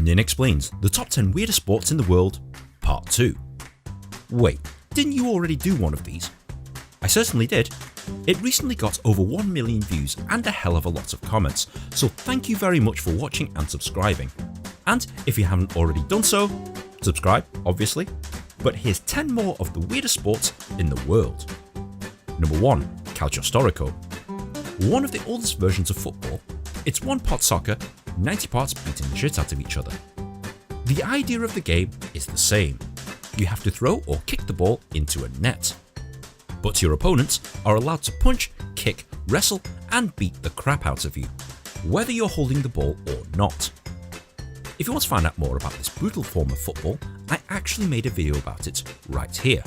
Nin explains the top 10 weirdest sports in the world, part 2. Wait, didn't you already do one of these? I certainly did. It recently got over 1 million views and a hell of a lot of comments, so thank you very much for watching and subscribing. And if you haven't already done so, subscribe, obviously. But here's 10 more of the weirdest sports in the world. Number 1. Calcio Storico. One of the oldest versions of football, it's one part soccer, 90 parts beating the shit out of each other. The idea of the game is the same. You have to throw or kick the ball into a net. But your opponents are allowed to punch, kick, wrestle and beat the crap out of you, whether you're holding the ball or not. If you want to find out more about this brutal form of football, I actually made a video about it right here.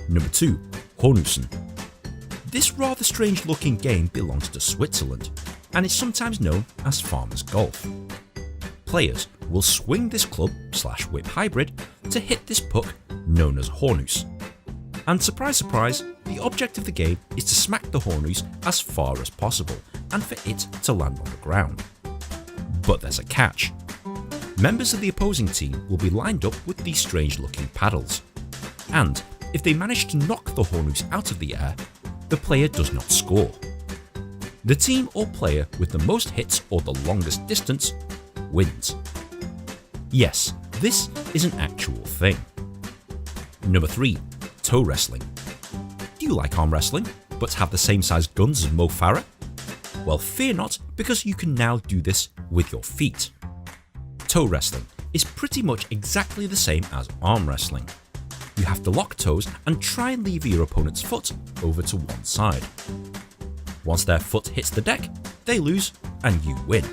Number 2. Hornussen. This rather strange looking game belongs to Switzerland and is sometimes known as farmers golf. Players will swing this club/whip hybrid to hit this puck known as Hornus. And surprise surprise, the object of the game is to smack the Hornus as far as possible and for it to land on the ground. But there's a catch. Members of the opposing team will be lined up with these strange looking paddles, and if they manage to knock the Hornus out of the air, the player does not score. The team or player with the most hits or the longest distance wins. Yes, this is an actual thing. Number 3. Toe wrestling. Do you like arm wrestling, but have the same size guns as Mo Farah? Well, fear not, because you can now do this with your feet. Toe wrestling is pretty much exactly the same as arm wrestling. You have to lock toes and try and lever your opponent's foot over to one side. Once their foot hits the deck, they lose and you win.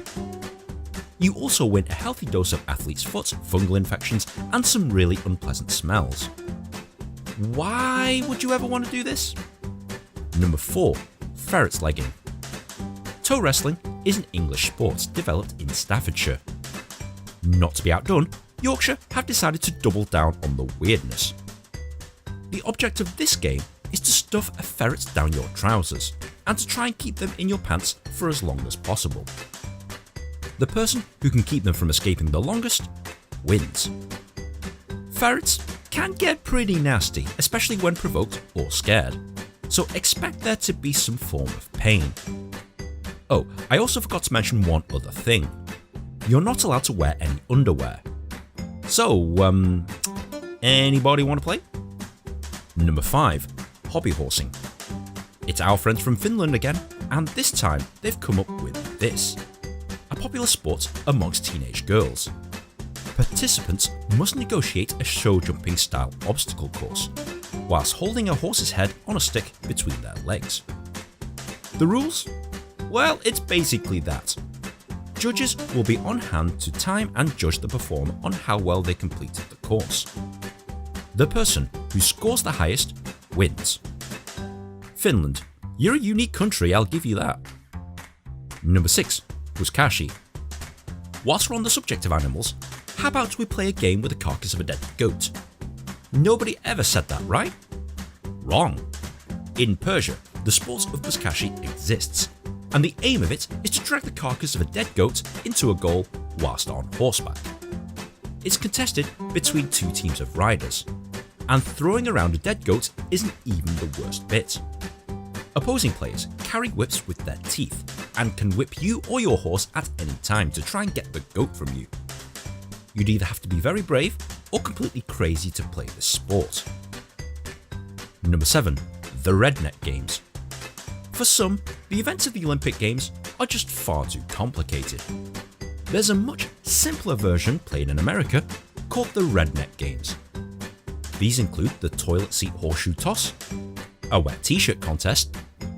You also win a healthy dose of athlete's foot, fungal infections and some really unpleasant smells. Why would you ever want to do this? Number 4. Ferret's legging. Toe wrestling is an English sport developed in Staffordshire. Not to be outdone, Yorkshire have decided to double down on the weirdness. The object of this game is to stuff a ferret down your trousers and to try and keep them in your pants for as long as possible. The person who can keep them from escaping the longest wins. Ferrets can get pretty nasty, especially when provoked or scared, so expect there to be some form of pain. Oh, I also forgot to mention one other thing. You're not allowed to wear any underwear. So, anybody want to play? Number 5. Hobby horsing. It's our friends from Finland again, and this time they've come up with this. A popular sport amongst teenage girls. Participants must negotiate a show jumping style obstacle course, whilst holding a horse's head on a stick between their legs. The rules? Well, it's basically that. Judges will be on hand to time and judge the performer on how well they completed the course. The person who scores the highest wins. Finland, you're a unique country, I'll give you that. Number 6. Buzkashi. Whilst we're on the subject of animals, how about we play a game with the carcass of a dead goat? Nobody ever said that, right? Wrong. In Persia, the sport of Buzkashi exists, and the aim of it is to drag the carcass of a dead goat into a goal whilst on horseback. It's contested between 2 teams of riders, and throwing around a dead goat isn't even the worst bit. Opposing players carry whips with their teeth and can whip you or your horse at any time to try and get the goat from you. You'd either have to be very brave or completely crazy to play this sport. Number 7. The Redneck Games. For some, the events of the Olympic Games are just far too complicated. There's a much simpler version played in America called the Redneck Games. These include the toilet seat horseshoe toss, a wet t-shirt contest,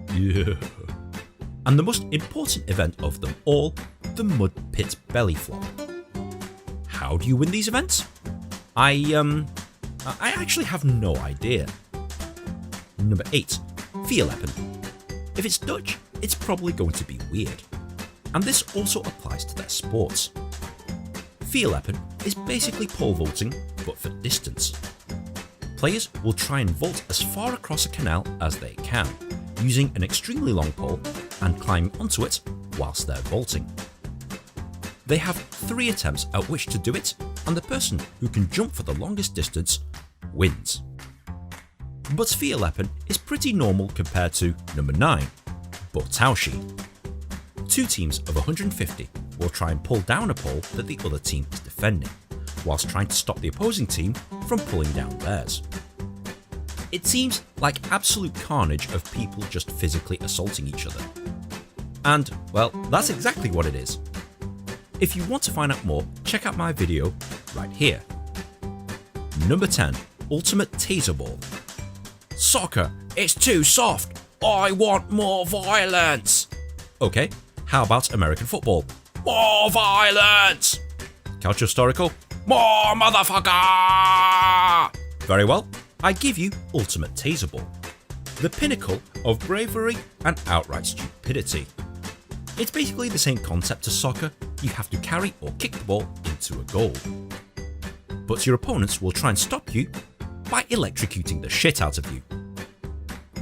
and the most important event of them all, the mud pit belly flop. How do you win these events? I actually have no idea. Number 8. Vierleppen. If it's Dutch, it's probably going to be weird. And this also applies to their sports. Vierleppen is basically pole vaulting, but for distance. Players will try and vault as far across a canal as they can, using an extremely long pole and climbing onto it whilst they're vaulting. They have 3 attempts at which to do it, and the person who can jump for the longest distance wins. But Vierleppen is pretty normal compared to number 9, Bortauschi. 2 teams of 150 will try and pull down a pole that the other team is defending, whilst trying to stop the opposing team from pulling down theirs. It seems like absolute carnage of people just physically assaulting each other. And, well, that's exactly what it is. If you want to find out more, check out my video right here. Number 10. Ultimate Taser Ball. Soccer, it's too soft. I want more violence. Okay, how about American football? More violence. Calcio Storico? More motherfucker. Very well, I give you Ultimate Taser Ball. The pinnacle of bravery and outright stupidity. It's basically the same concept as soccer. You have to carry or kick the ball into a goal. But your opponents will try and stop you by electrocuting the shit out of you.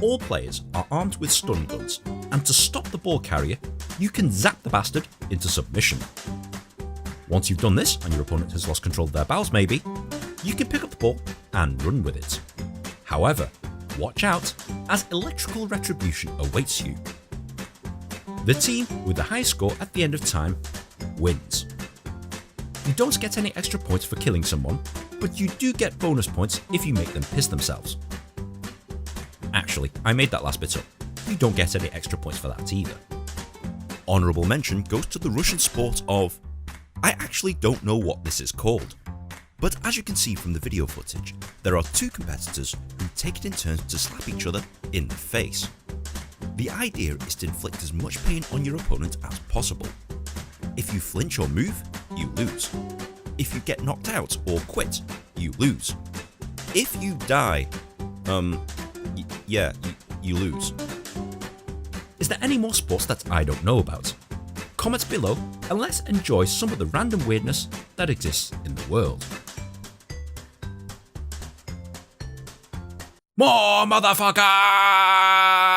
All players are armed with stun guns, and to stop the ball carrier, you can zap the bastard into submission. Once you've done this and your opponent has lost control of their bowels maybe, you can pick up the ball and run with it. However, watch out, as electrical retribution awaits you. The team with the highest score at the end of time wins. You don't get any extra points for killing someone, but you do get bonus points if you make them piss themselves. Actually, I made that last bit up. You don't get any extra points for that either. Honourable mention goes to the Russian sport of... I actually don't know what this is called. But as you can see from the video footage, there are 2 competitors who take it in turns to slap each other in the face. The idea is to inflict as much pain on your opponent as possible. If you flinch or move, you lose. If you get knocked out or quit, you lose. If you die, you lose. Is there any more sports that I don't know about? Comment below and let's enjoy some of the random weirdness that exists in the world. More motherfucker!